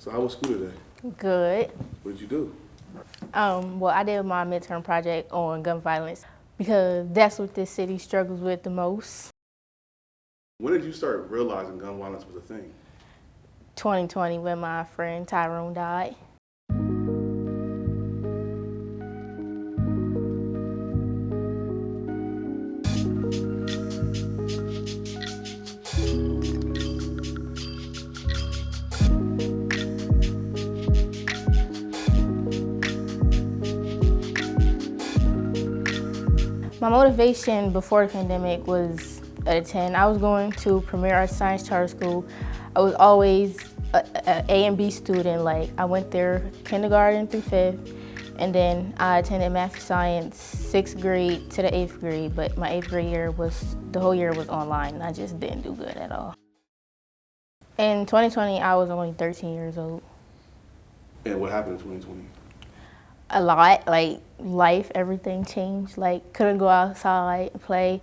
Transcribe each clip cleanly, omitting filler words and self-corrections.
So how was school today? Good. What did you do? Well, I did my midterm project on gun violence because that's what this city struggles with the most. When did you start realizing gun violence was a thing? 2020 when my friend Tyrone died. My motivation before the pandemic was at a 10. I was going to Premier Arts Science Charter School. I was always a A and B student. Like I went there kindergarten through 5th, and then I attended math and science 6th grade to the 8th grade, but my 8th grade year the whole year was online, and I just didn't do good at all. In 2020, I was only 13 years old. And what happened in 2020? A lot, like life, everything changed. Like couldn't go outside and play.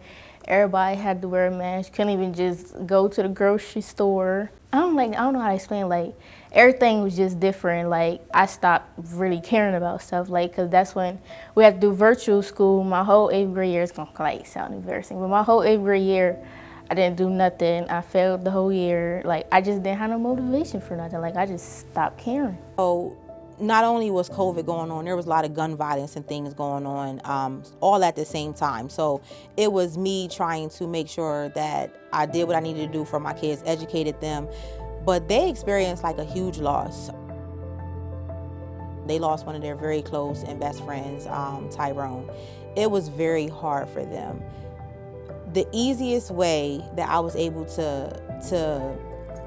Everybody had to wear a mask. Couldn't even just go to the grocery store. I don't know how to explain. Like everything was just different. Like I stopped really caring about stuff. Like cause that's when we had to do virtual school. My whole 8th grade year, it's gonna like sound embarrassing, but my whole 8th grade year, I didn't do nothing. I failed the whole year. Like I just didn't have no motivation for nothing. Like I just stopped caring. So not only was COVID going on, there was a lot of gun violence and things going on all at the same time. So it was me trying to make sure that I did what I needed to do for my kids, educated them, but they experienced like a huge loss. They lost one of their very close and best friends, Tyrone. It was very hard for them. The easiest way that I was able to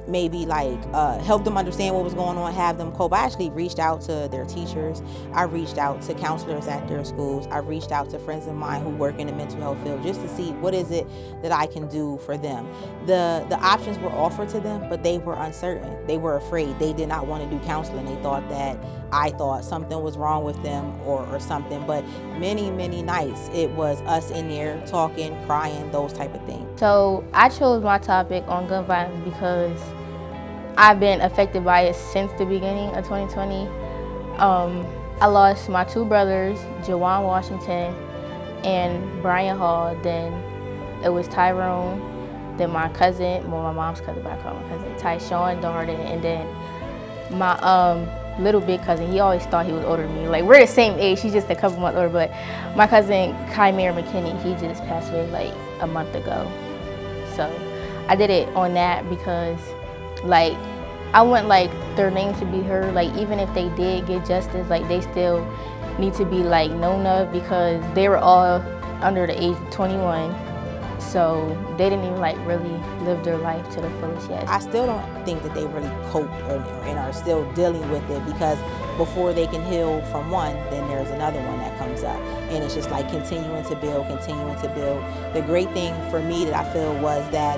maybe help them understand what was going on, have them cope. I actually reached out to their teachers. I reached out to counselors at their schools. I reached out to friends of mine who work in the mental health field just to see what is it that I can do for them. The options were offered to them, but they were uncertain. They were afraid. They did not want to do counseling. They thought that I thought something was wrong with them or something. But many, many nights it was us in there talking, crying, those type of things. So I chose my topic on gun violence because I've been affected by it since the beginning of 2020. I lost my 2 brothers, Jawan Washington and Brian Hall. Then it was Tyrone, then my cousin, well, my mom's cousin, but I call my cousin, Tyshawn Darden, and then my little big cousin. He always thought he was older than me. Like we're the same age, he's just a couple months older, but my cousin Kymere McKinney, he just passed away like a month ago. So I did it on that because like I want like their name to be heard. Like even if they did get justice, like they still need to be like known of because they were all under the age of 21. So they didn't even like really live their life to the fullest yet. I still don't think that they really coped and are still dealing with it because before they can heal from one, then there's another one that comes up. And it's just like continuing to build. The great thing for me that I feel was that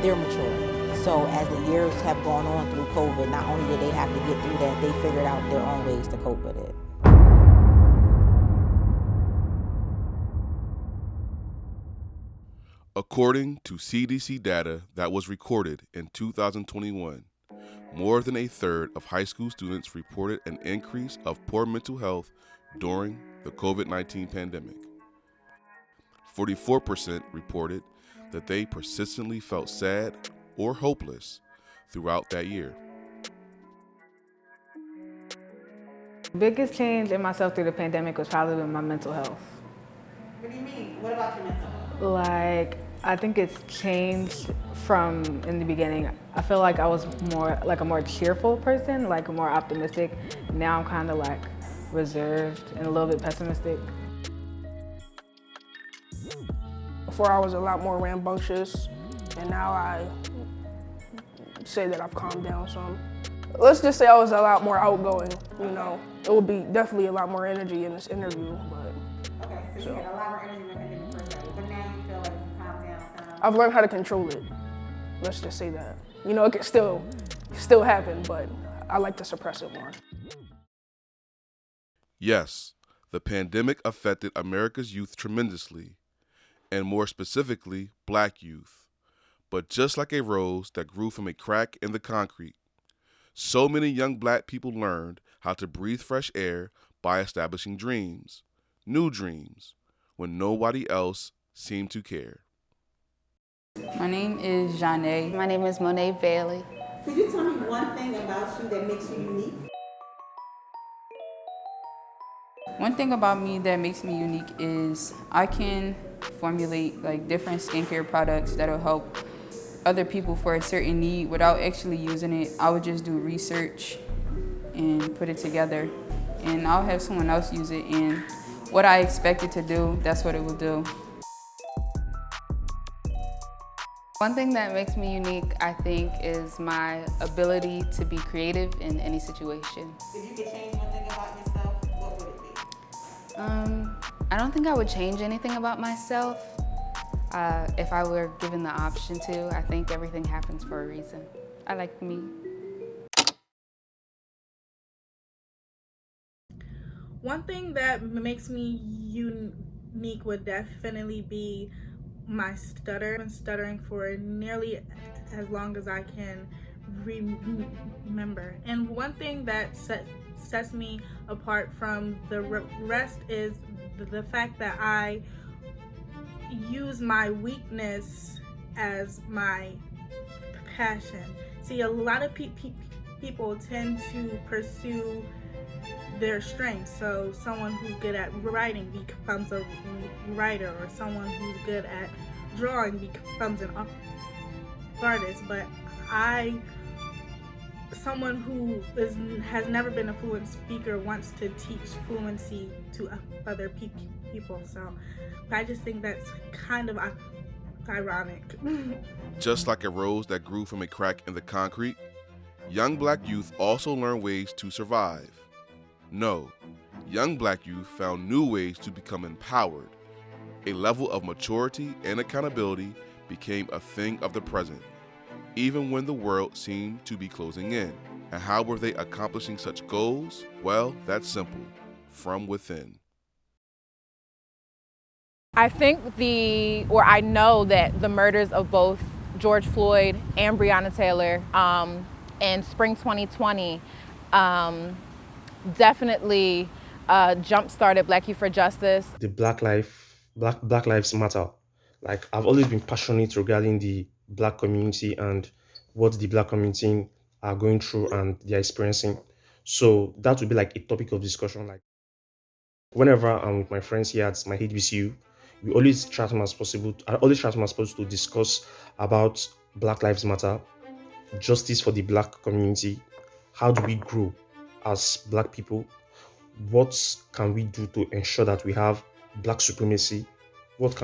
they're mature. So as the years have gone on through COVID, not only did they have to get through that, they figured out their own ways to cope with it. According to CDC data that was recorded in 2021, more than a third of high school students reported an increase of poor mental health during the COVID-19 pandemic. 44% reported that they persistently felt sad or hopeless throughout that year. The biggest change in myself through the pandemic was probably my mental health. What do you mean? What about your mental health? Like, I think it's changed from in the beginning. I feel like I was a more cheerful person, like more optimistic. Now I'm kind of like reserved and a little bit pessimistic. Before I was a lot more rambunctious, and now I say that I've calmed down some. Let's just say I was a lot more outgoing, you know. It will be definitely a lot more energy in this interview, but. Okay, so you had a lot more energy when you did the first day, but now you feel like you calmed down some. I've learned how to control it. Let's just say that. You know, it can still happen, but I like to suppress it more. Yes, the pandemic affected America's youth tremendously, and more specifically, Black youth. But just like a rose that grew from a crack in the concrete, So many young black people learned how to breathe fresh air by establishing dreams, new dreams, when nobody else seemed to care. My name is Janae. My name is Monet Bailey. Could you tell me one thing about you that makes you unique? One thing about me that makes me unique is I can formulate like different skincare products that'll help other people for a certain need without actually using it. I would just do research and put it together, and I'll have someone else use it, and what I expect it to do, that's what it will do. One thing that makes me unique, I think, is my ability to be creative in any situation. If you could change one thing about yourself, what would it be? I don't think I would change anything about myself. If I were given the option to, I think everything happens for a reason. I like me. One thing that makes me unique would definitely be my stutter. I've been stuttering for nearly as long as I can remember. And one thing that sets me apart from the rest is the fact that I use my weakness as my passion. See, a lot of people tend to pursue their strengths. So someone who's good at writing becomes a writer, or someone who's good at drawing becomes an artist. But someone who has never been a fluent speaker wants to teach fluency to other people. So I just think that's kind of ironic. Just like a rose that grew from a crack in the concrete, young black youth also learn ways to survive. No, young black youth found new ways to become empowered. A level of maturity and accountability became a thing of the present, even when the world seemed to be closing in. And how were they accomplishing such goals? Well, that's simple, from within. I think I know that the murders of both George Floyd and Breonna Taylor in spring 2020 definitely jump-started Black Youth for Justice. The Black Lives Matter. Like, I've always been passionate regarding the Black community and what the Black community are going through and they're experiencing. So that would be like a topic of discussion. Like, whenever I'm with my friends here at my HBCU, I always try as much as possible to discuss about Black Lives Matter, justice for the Black community, how do we grow as Black people, what can we do to ensure that we have Black supremacy, what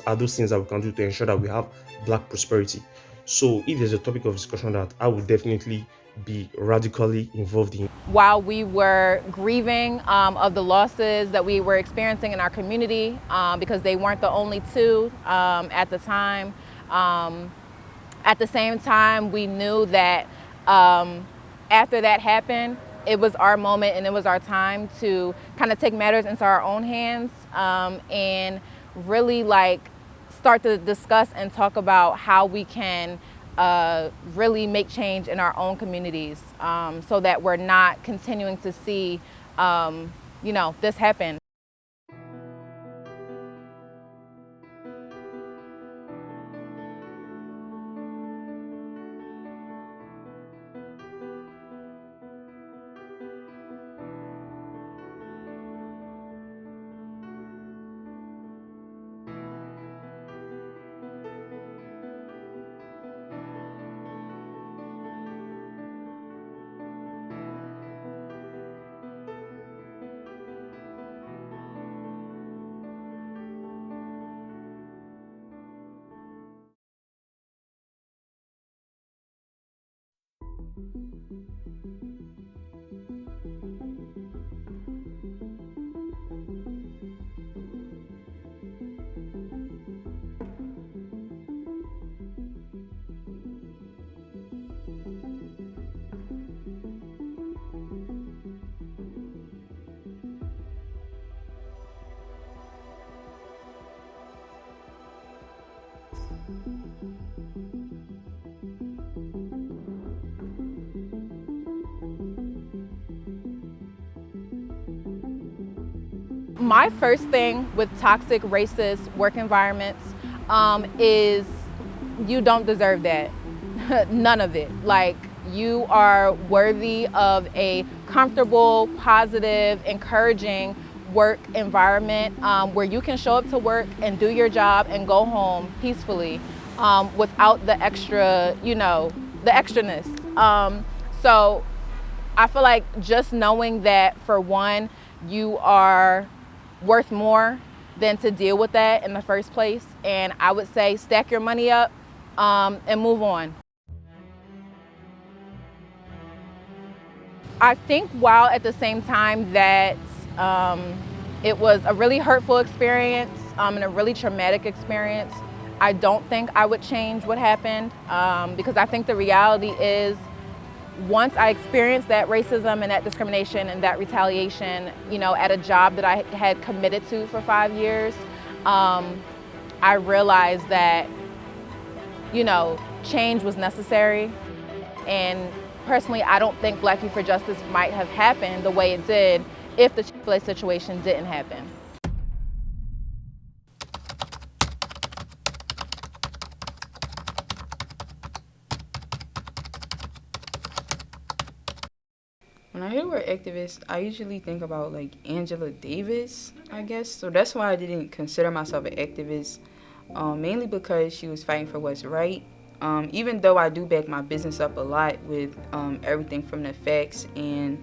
are those things that we can do to ensure that we have Black prosperity. So if there's a topic of discussion that I would definitely be radically involved in. While we were grieving of the losses that we were experiencing in our community, because they weren't the only two at the time, at the same time we knew that after that happened, it was our moment and it was our time to kind of take matters into our own hands and really start to discuss and talk about how we can really make change in our own communities so that we're not continuing to see this happen. my first thing with toxic, racist work environments is you don't deserve that. None of it. Like, you are worthy of a comfortable, positive, encouraging work environment where you can show up to work and do your job and go home peacefully without the extra, the extraness. So I feel like just knowing that, for one, you are worth more than to deal with that in the first place. And I would say stack your money up and move on. I think while at the same time that it was a really hurtful experience and a really traumatic experience, I don't think I would change what happened because I think the reality is, once I experienced that racism and that discrimination and that retaliation, at a job that I had committed to for 5 years, I realized that, change was necessary. And personally, I don't think Black Youth for Justice might have happened the way it did if the Chick-fil-A situation didn't happen. When I hear the word activist, I usually think about like Angela Davis, I guess. So that's why I didn't consider myself an activist, mainly because she was fighting for what's right. Even though I do back my business up a lot with everything from the facts and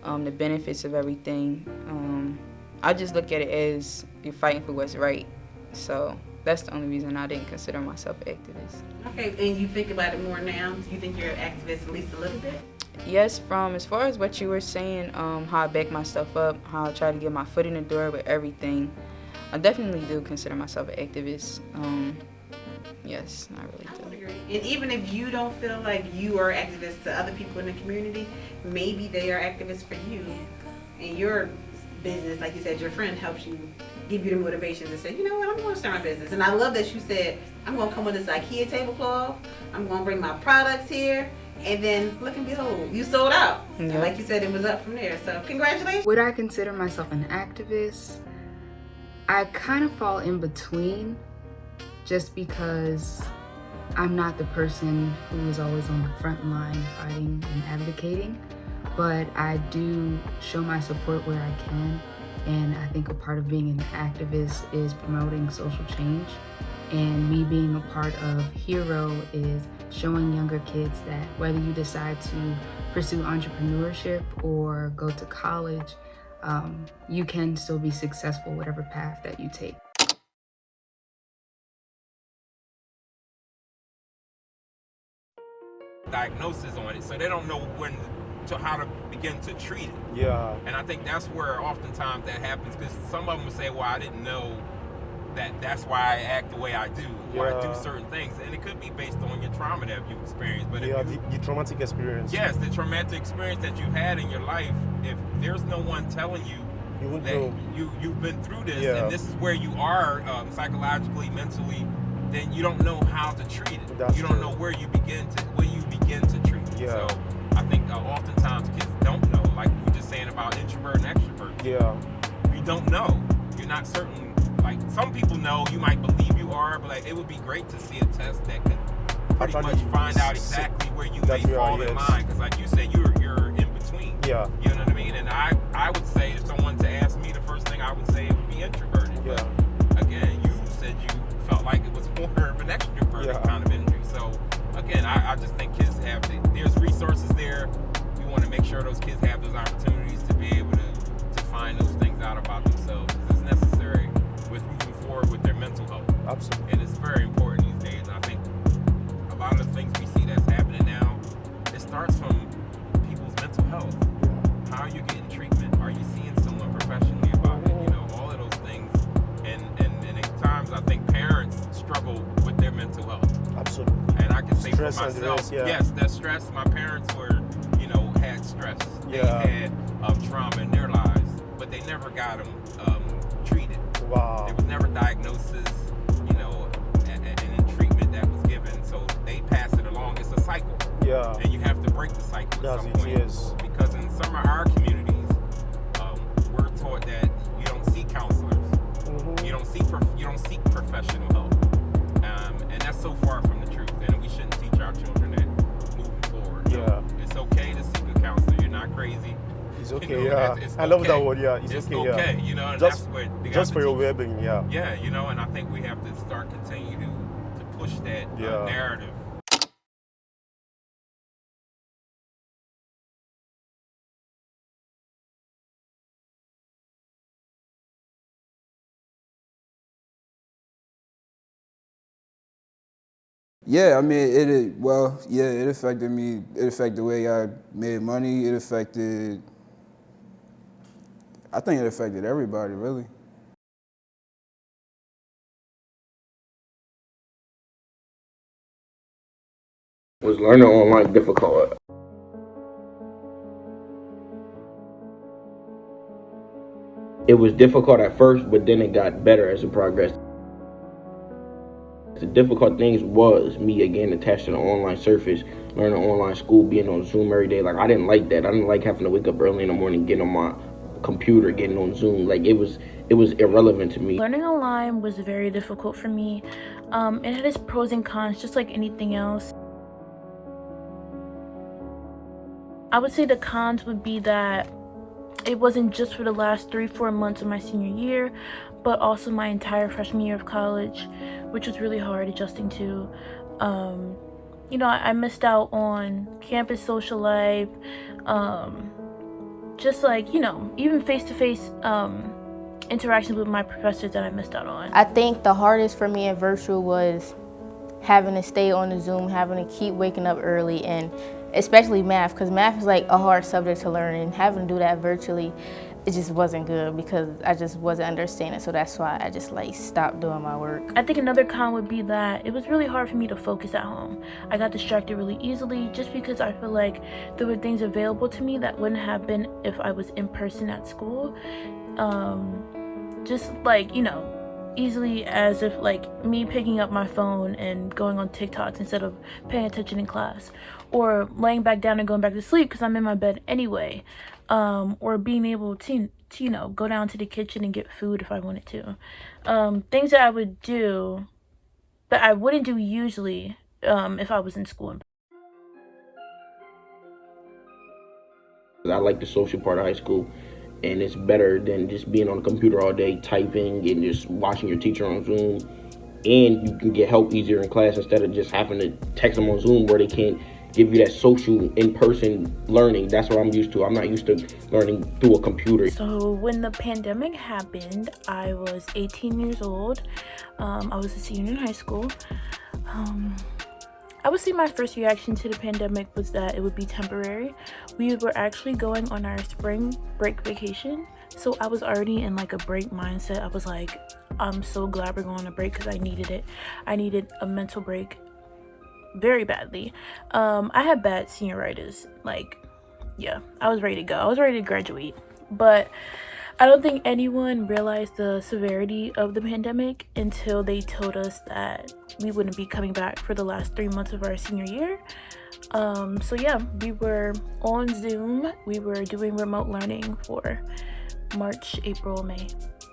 the benefits of everything, I just look at it as you're fighting for what's right. So that's the only reason I didn't consider myself an activist. Okay, and you think about it more now? Do you think you're an activist at least a little bit? Yes, from as far as what you were saying, how I back my stuff up, how I try to get my foot in the door with everything, I definitely do consider myself an activist. Yes, I really do. I would agree. And even if you don't feel like you are activists to other people in the community, maybe they are activists for you. And your business, like you said, your friend helps you, give you the motivation to say, you know what, I'm going to start my business. And I love that you said, I'm going to come with this IKEA tablecloth, I'm going to bring my products here, and then look and behold, you sold out. Yeah. And like you said, it was up from there. So congratulations. Would I consider myself an activist? I kind of fall in between, just because I'm not the person who is always on the front line fighting and advocating, but I do show my support where I can. And I think a part of being an activist is promoting social change. And me being a part of HERO is showing younger kids that whether you decide to pursue entrepreneurship or go to college, you can still be successful whatever path that you take. Diagnosis on it, so they don't know how to begin to treat it. Yeah. And I think that's where oftentimes that happens, because some of them will say, well, I didn't know that's why I act the way I do, or I do certain things, and it could be based on your trauma that you've experienced. But the traumatic experience. Yes, the traumatic experience that you've had in your life. If there's no one telling you that you've been through this, and this is where you are psychologically, mentally, then you don't know how to treat it. You don't know where you begin to treat it. Yeah. So I think oftentimes kids don't know, like we were just saying about introvert and extrovert. Yeah. You don't know. You're not certain. Like, some people know, you might believe you are, but like, it would be great to see a test that could pretty much find out exactly where you may fall in line. Because like you said, you're in between. Yeah. You know what I mean? And I would say, if someone to ask me, the first thing I would say it would be introverted. Yeah. But again, you said you felt like it was more of an extroverted kind of energy. So again, I just think kids there's resources there. We want to make sure those kids have those opportunities to be able to find those things out about themselves. It's necessary with moving forward with their mental health. Absolutely. And it's very important these days. I think a lot of the things we see that's happening now, it starts from people's mental health. How are you getting treatment? Are you seeing someone professionally about it? You know, all of those things. And at times I think parents struggle with their mental health. Absolutely. And I can say stress for myself, yes, that stress. My parents had stress. They had trauma in their lives, but they never got them treated. Wow. There was never diagnosis, and treatment that was given. So they pass it along. It's a cycle. Yeah. And you have to break the cycle at some point. Yes. Because in some of our communities, we're taught that you don't see counseling. don't seek professional help. And that's so far from the truth. And we shouldn't teach our children that moving forward. Yeah. It's okay to seek a counselor. You're not crazy. It's okay, You know, yeah. it's I love okay. that word, yeah. It's okay, okay, yeah. you know, and Just, that's what they got just to for your teach. well-being, yeah. Yeah, you know, and I think we have to start continue to push that Yeah. narrative. Yeah, I mean, it affected me. It affected the way I made money. I think it affected everybody, really. Was learning online difficult? It was difficult at first, but then it got better as it progressed. The difficult things was me again attached to the online surface, learning online school, being on Zoom every day. Like, I didn't like that. I didn't like having to wake up early in the morning, getting on my computer, getting on Zoom. Like, it was irrelevant to me. Learning online was very difficult for me. It had its pros and cons, just like anything else. I would say the cons would be that it wasn't just for the last 3-4 months of my senior year, but also my entire freshman year of college, which was really hard adjusting to. You know, I missed out on campus social life, just like, you know, even face-to-face interactions with my professors that I missed out on. I think the hardest for me in virtual was having to stay on the Zoom, having to keep waking up early, and especially math, because math is like a hard subject to learn, and having to do that virtually, it just wasn't good because I just wasn't understanding. So that's why I just like stopped doing my work. I think another con would be that it was really hard for me to focus at home. I got distracted really easily just because I feel like there were things available to me that wouldn't have been if I was in person at school. Just like, you know, easily as if like me picking up my phone and going on TikToks instead of paying attention in class, or laying back down and going back to sleep because I'm in my bed anyway, or being able to you know, go down to the kitchen and get food if I wanted to. Things that I would do that I wouldn't do usually if I was in school. I like the social part of high school, and it's better than just being on the computer all day typing and just watching your teacher on Zoom. And you can get help easier in class instead of just having to text them on Zoom where they can't give you that social in-person learning. That's what I'm used to. I'm not used to learning through a computer. So when the pandemic happened, I was 18 years old. I was a senior in high school. I would say my first reaction to the pandemic was that it would be temporary. We were actually going on our spring break vacation, so I was already in like a break mindset. I was like, I'm so glad we're going on a break because I needed it. I needed a mental break very badly. I had bad senioritis. Like, yeah, I was ready to go. I was ready to graduate, but I don't think anyone realized the severity of the pandemic until they told us that we wouldn't be coming back for the last 3 months of our senior year. So yeah, we were on Zoom. We were doing remote learning for March, April, May,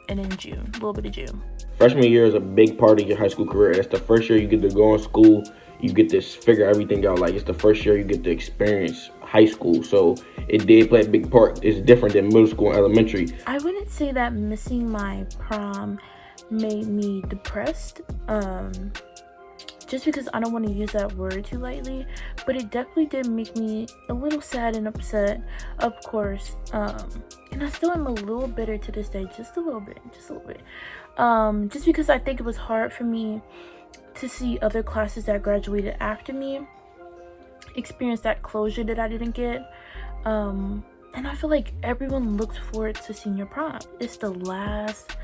and in June, a little bit of June. Freshman year is a big part of your high school career. That's the first year you get to go in school. You get to figure everything out. Like, it's the first year you get to experience high school. So it did play a big part. It's different than middle school and elementary. I wouldn't say that missing my prom made me depressed. Just because I don't want to use that word too lightly, but it definitely did make me a little sad and upset, of course. And I still am a little bitter to this day, just a little bit. Just because I think it was hard for me to see other classes that graduated after me experience that closure that I didn't get. And I feel like everyone looks forward to senior prom. It's the last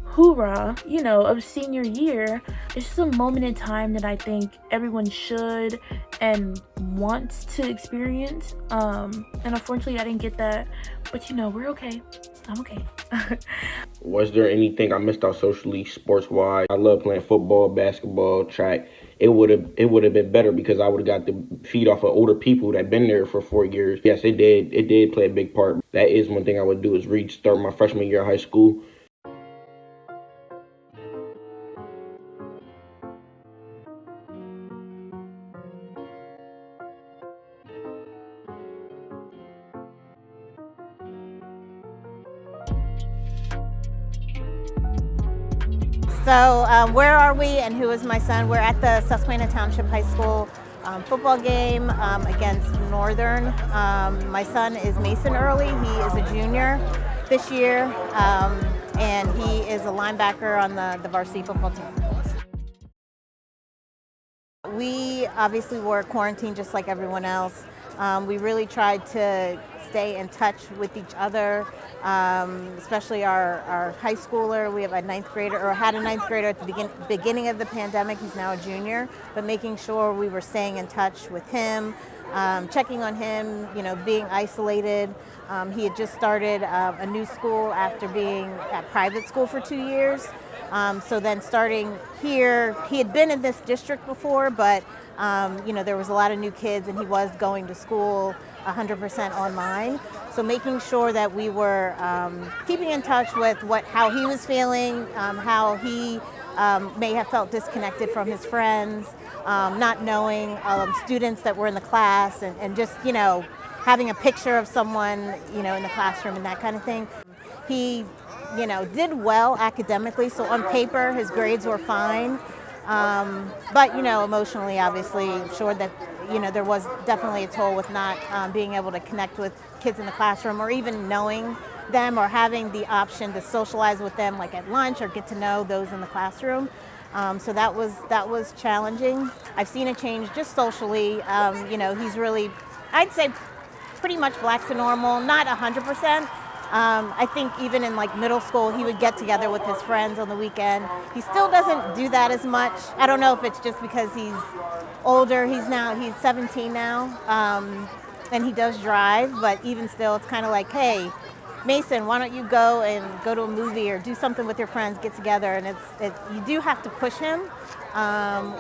hoorah, you know, of senior year. It's just a moment in time that I think everyone should and wants to experience. And unfortunately, I didn't get that. But, you know, we're okay. I'm okay. Was there anything I missed out socially, sports-wise? I love playing football, basketball, track. It would have been better because I would have got to feed off of older people that been there for 4 years. Yes, it did. It did play a big part. That is one thing I would do is restart my freshman year of high school. So where are we and who is my son? We're at the Susquehanna Township High School football game against Northern. My son is Mason Early. He is a junior this year, and he is a linebacker on the varsity football team. We obviously were quarantined just like everyone else. We really tried to stay in touch with each other, especially our high schooler. We have a ninth grader, or had a ninth grader at the beginning of the pandemic. He's now a junior, but making sure we were staying in touch with him, checking on him, being isolated. He had just started a new school after being at private school for 2 years. So then starting here, he had been in this district before, but there was a lot of new kids and he was going to school 100% online. So making sure that we were keeping in touch with how he was feeling, how he may have felt disconnected from his friends, not knowing students that were in the class, and just, having a picture of someone, in the classroom and that kind of thing. He, did well academically, so on paper his grades were fine. But, emotionally, obviously, I'm sure that, there was definitely a toll with not being able to connect with kids in the classroom, or even knowing them, or having the option to socialize with them, like at lunch, or get to know those in the classroom. So that was challenging. I've seen a change just socially. He's really, I'd say, pretty much back to normal, not 100%. I think even in middle school, he would get together with his friends on the weekend. He still doesn't do that as much. I don't know if it's just because he's older. He's 17 now, and he does drive, but even still, it's kind of like, hey, Mason, why don't you go to a movie or do something with your friends, get together, and you do have to push him,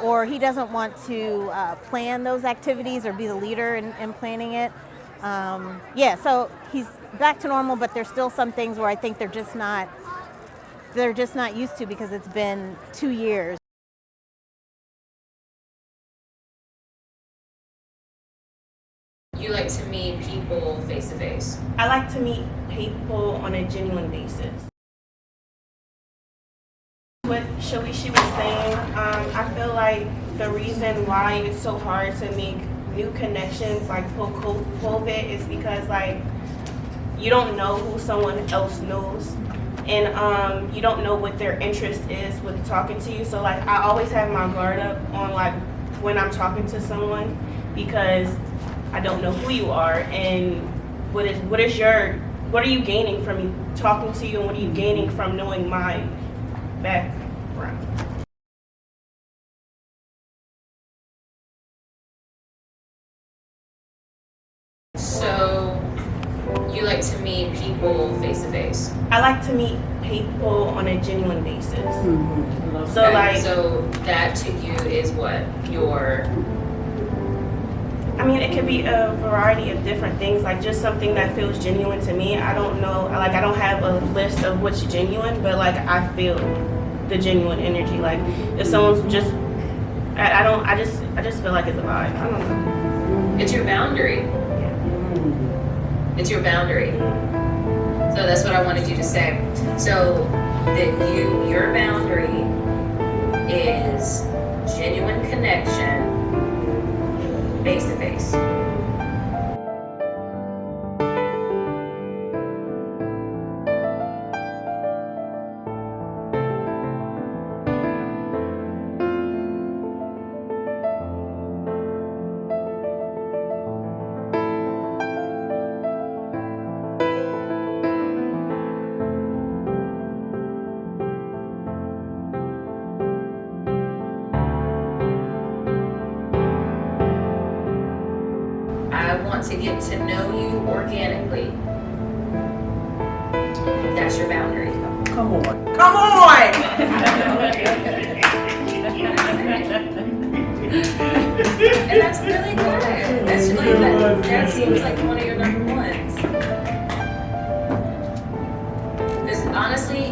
or he doesn't want to plan those activities or be the leader in planning it. So he's back to normal, but there's still some things where I think they're just not used to, because it's been 2 years. You like to meet people face to face? I like to meet people on a genuine basis. What Shalisha was saying, I feel like the reason why it's so hard to make new connections post-COVID is because you don't know who someone else knows, and you don't know what their interest is with talking to you. So I always have my guard up on when I'm talking to someone, because I don't know who you are, and what are you gaining from me talking to you, and what are you gaining from knowing my background. So, you like to meet people face to face? I like to meet people on a genuine basis. Mm-hmm. So so that to you is what it could be a variety of different things, just something that feels genuine to me. I don't know, I don't have a list of what's genuine, but I feel the genuine energy. If someone's just, I just feel like it's a vibe. I don't know. It's your boundary. It's your boundary. So that's what I wanted you to say. So that your boundary is genuine connection, face to face. To get to know you organically. That's your boundary. Come on. Come on! And that's really good. That's that seems like one of your number ones. Because honestly,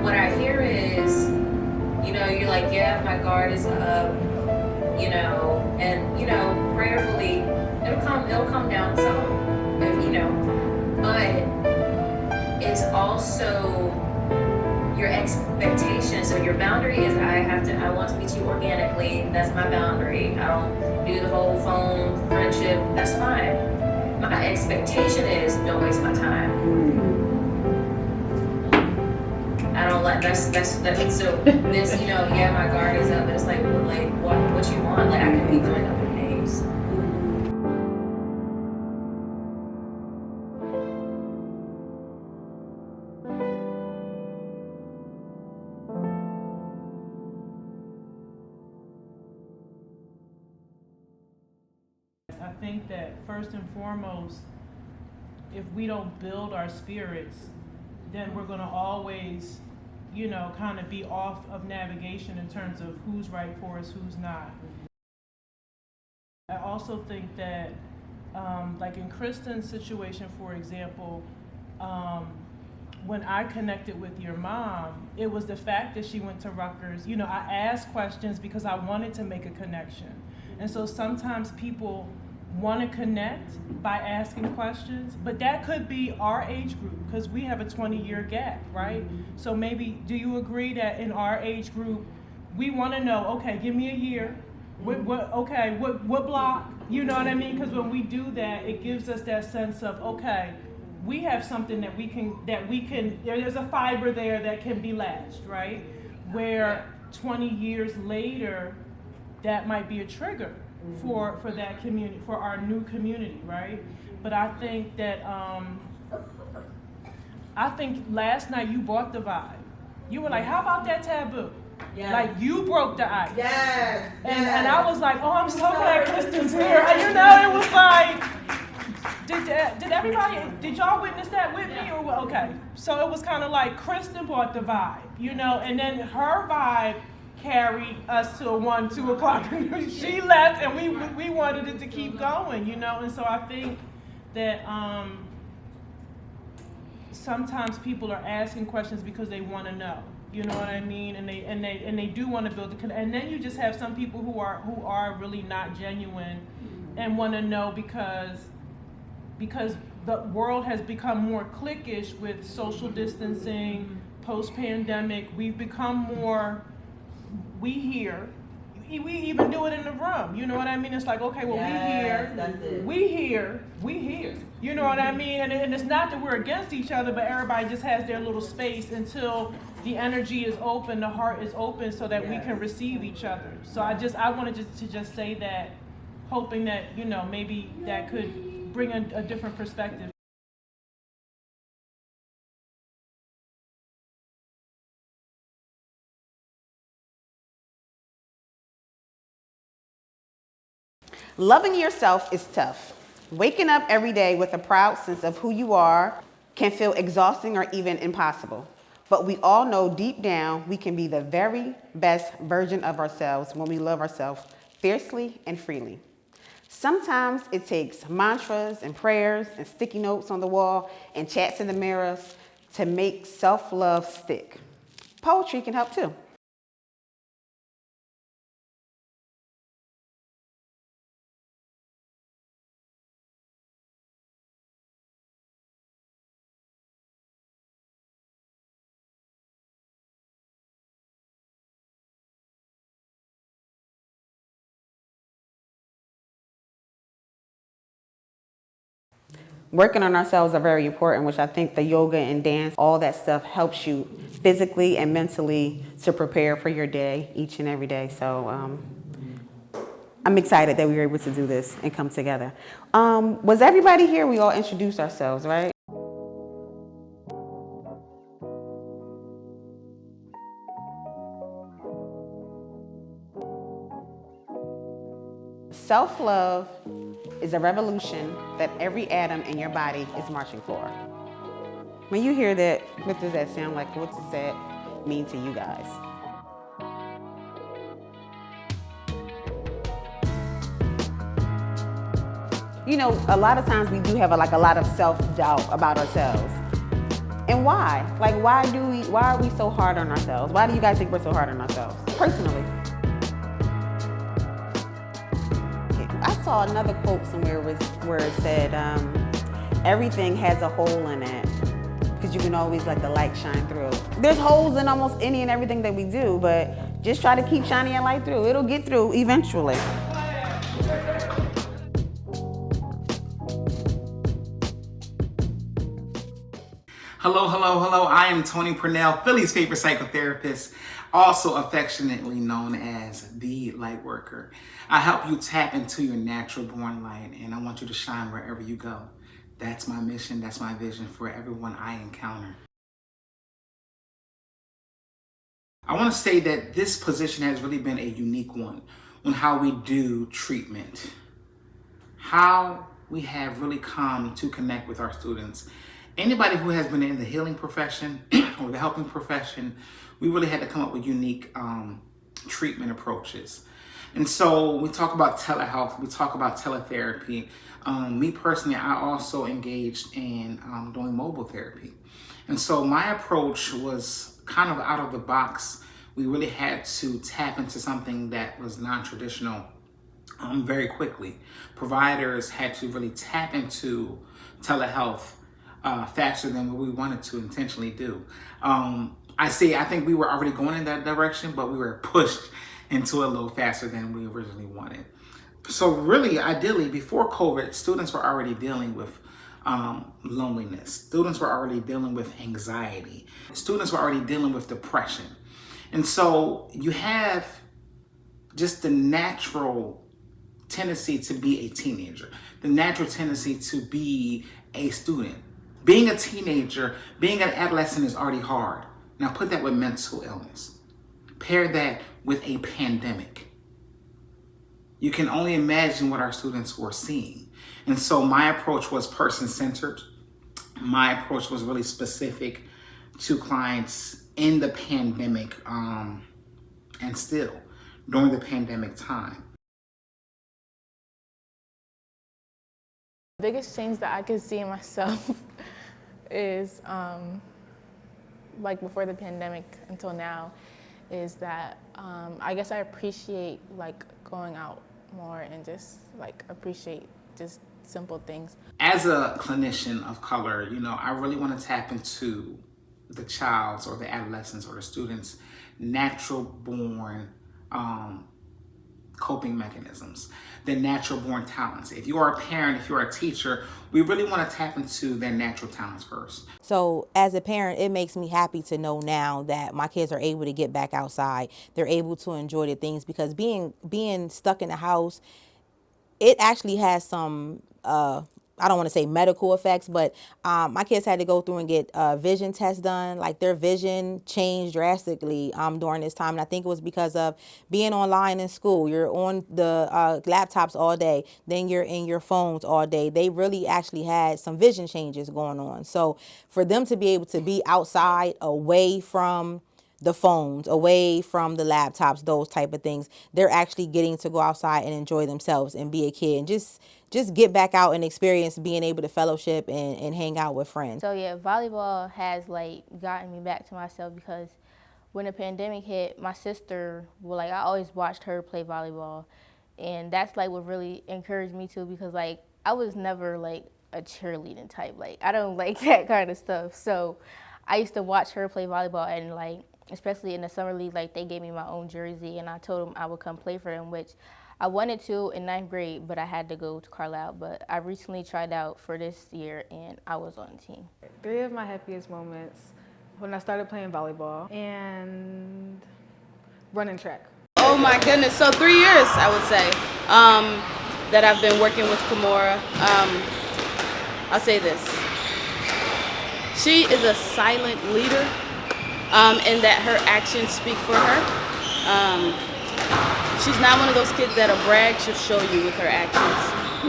what I hear is, you're like, yeah, my guard is up, and prayerfully, it'll come down some, but it's also your expectation. So your boundary is I want to meet you organically. That's my boundary. I don't do the whole phone friendship. That's fine. My expectation is don't waste my time. I don't like that's so this, yeah, my guard is up, but it's like what you want, like I can be going up in names. I think that first and foremost, if we don't build our spirits, then we're going to always, kind of be off of navigation in terms of who's right for us, who's not. I also think that, like in Kristen's situation, for example, when I connected with your mom, it was the fact that she went to Rutgers. I asked questions because I wanted to make a connection. And so sometimes people want to connect by asking questions, but that could be our age group because we have a 20-year gap, right? So maybe, do you agree that in our age group, we want to know, okay, give me a year, what block, you know what I mean? Because when we do that, it gives us that sense of, okay, we have something that we can, there's a fiber there that can be latched, right? Where 20 years later, that might be a trigger for that community, for our new community, right? But I think that, last night you brought the vibe. You were like, how about that taboo? Yes. Like you broke the ice. Yes. And I was like, oh, I'm so glad Kristen's here. It was like, did y'all witness that with me? Or okay, so it was kind of like Kristen brought the vibe, and then her vibe carried us to 1, 2 o'clock. She left and we wanted it to keep going, and so I think that sometimes people are asking questions because they want to know, you know what I mean, and they do want to build and then you just have some people who are really not genuine and want to know because the world has become more cliquish with social distancing, post-pandemic. We've become more we here, we even do it in the room, you know what I mean? It's like, okay, well, we here, you know what I mean? And it's not that we're against each other, but everybody just has their little space until the energy is open, the heart is open so that we can receive each other. So I wanted to just say that, hoping that, maybe that could bring a different perspective. Loving yourself is tough. Waking up every day with a proud sense of who you are can feel exhausting or even impossible. But we all know deep down we can be the very best version of ourselves when we love ourselves fiercely and freely. Sometimes it takes mantras and prayers and sticky notes on the wall and chats in the mirror to make self-love stick. Poetry can help too. Working on ourselves are very important, which I think the yoga and dance, all that stuff helps you physically and mentally to prepare for your day each and every day. So I'm excited that we were able to do this and come together. Was everybody here? We all introduced ourselves, right? Self-love is a revolution that every atom in your body is marching for. When you hear that, what does that sound like? What does that mean to you guys? A lot of times we do have a lot of self-doubt about ourselves. And why? Why are we so hard on ourselves? Why do you guys think we're so hard on ourselves? Personally. I saw another quote somewhere where it said, everything has a hole in it. Because because you can always let the light shine through. There's holes in almost any and everything that we do, but just try to keep shining your light through. It'll get through eventually. Hello, hello, hello. I am Tony Purnell, Philly's favorite psychotherapist, also affectionately known as the light worker. I help you tap into your natural born light, and I want you to shine wherever you go. That's my mission, that's my vision for everyone I encounter. I want to say that this position has really been a unique one on how we do treatment, how we have really come to connect with our students. Anybody who has been in the healing profession or the helping profession, we really had to come up with unique treatment approaches. And so we talk about telehealth, we talk about teletherapy. Me personally, I also engaged in doing mobile therapy. And so my approach was kind of out of the box. We really had to tap into something that was non-traditional very quickly. Providers had to really tap into telehealth faster than what we wanted to intentionally do. I think we were already going in that direction, but we were pushed into it a little faster than we originally wanted. So really, ideally, before COVID, students were already dealing with loneliness. Students were already dealing with anxiety. Students were already dealing with depression. And so you have just the natural tendency to be a teenager, the natural tendency to be a student. Being a teenager, being an adolescent is already hard. Now put that with mental illness. Pair that with a pandemic. You can only imagine what our students were seeing. And so my approach was person-centered. My approach was really specific to clients in the pandemic and still during the pandemic time. The biggest change that I could see in myself is, like before the pandemic until now, is that I guess I appreciate like going out more and just like appreciate just simple things. As a clinician of color, I really want to tap into the child's or the adolescent's or the student's natural born coping mechanisms, their natural born talents. If you are a parent, if you're a teacher, we really want to tap into their natural talents first. So as a parent, it makes me happy to know now that my kids are able to get back outside. They're able to enjoy the things, because being stuck in the house, it actually has some, I don't want to say medical effects, but my kids had to go through and get vision tests done. Like their vision changed drastically during this time. And I think it was because of being online in school. You're on the laptops all day, then you're in your phones all day. They really actually had some vision changes going on. So for them to be able to be outside, away from the phones, away from the laptops, those type of things, they're actually getting to go outside and enjoy themselves and be a kid and just get back out and experience being able to fellowship and hang out with friends. So yeah, volleyball has like gotten me back to myself, because when the pandemic hit, my sister, I always watched her play volleyball, and that's like what really encouraged me too, because like I was never like a cheerleading type. Like I don't like that kind of stuff. So I used to watch her play volleyball, and like especially in the summer league, like they gave me my own jersey, and I told them I would come play for them, which I wanted to in 9th grade, but I had to go to Carlisle. But I recently tried out for this year, and I was on the team. 3 of my happiest moments: when I started playing volleyball and running track. Oh my goodness, so 3 years I would say that I've been working with Kimora. I'll say this: she is a silent leader, in that her actions speak for her. She's not one of those kids that'll brag, she'll show you with her actions,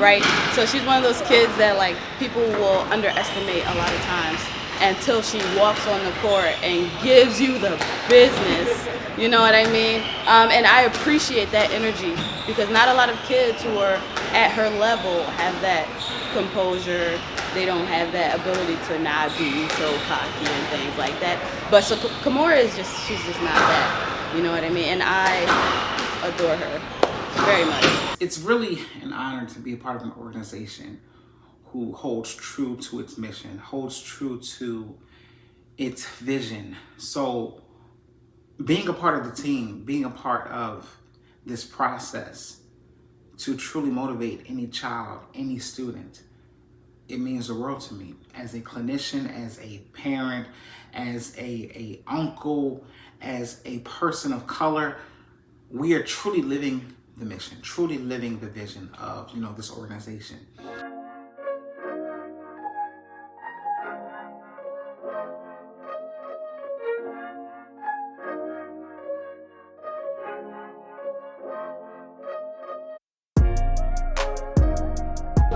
right? So she's one of those kids that like people will underestimate a lot of times until she walks on the court and gives you the business, you know what I mean? And I appreciate that energy, because not a lot of kids who are at her level have that composure. They don't have that ability to not be so cocky and things like that. But so Kimora is she's just not that, you know what I mean? And I adore her very much. It's really an honor to be a part of an organization who holds true to its mission, holds true to its vision. So being a part of the team, being a part of this process to truly motivate any child, any student, it means the world to me. As a clinician, as a parent, as a uncle, as a person of color, we are truly living the mission, truly living the vision of, this organization.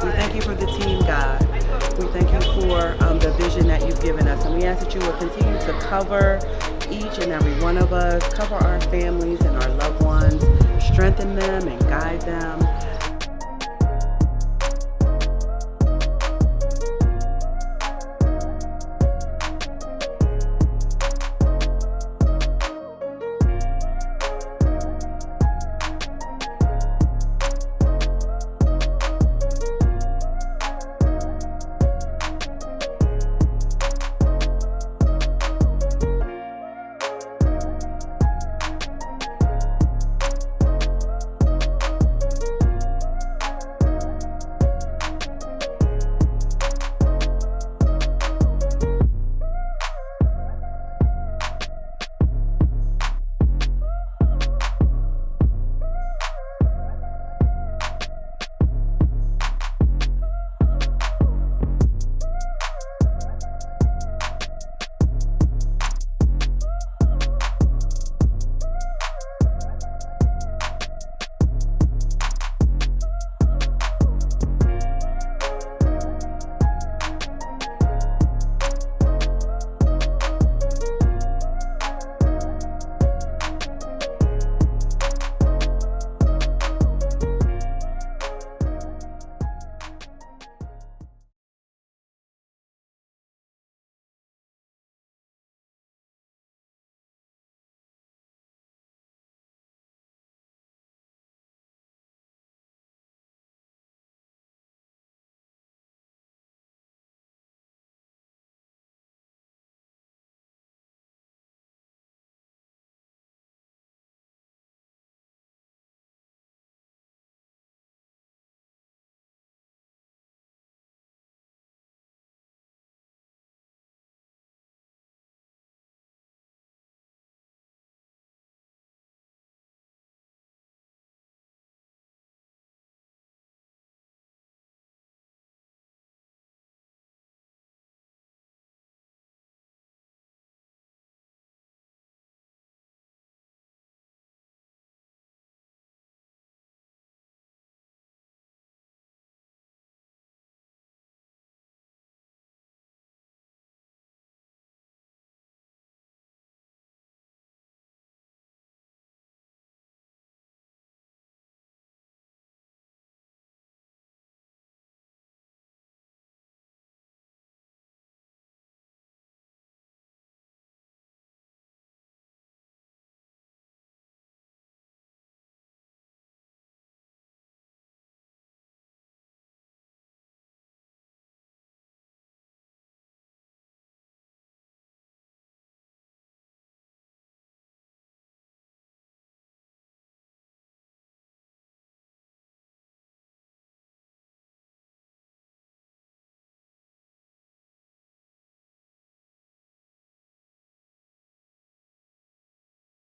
We thank you for the team, God. We thank you for the vision that you've given us. And we ask that you will continue to cover each and every one of us, cover our families and our loved ones, strengthen them and guide them.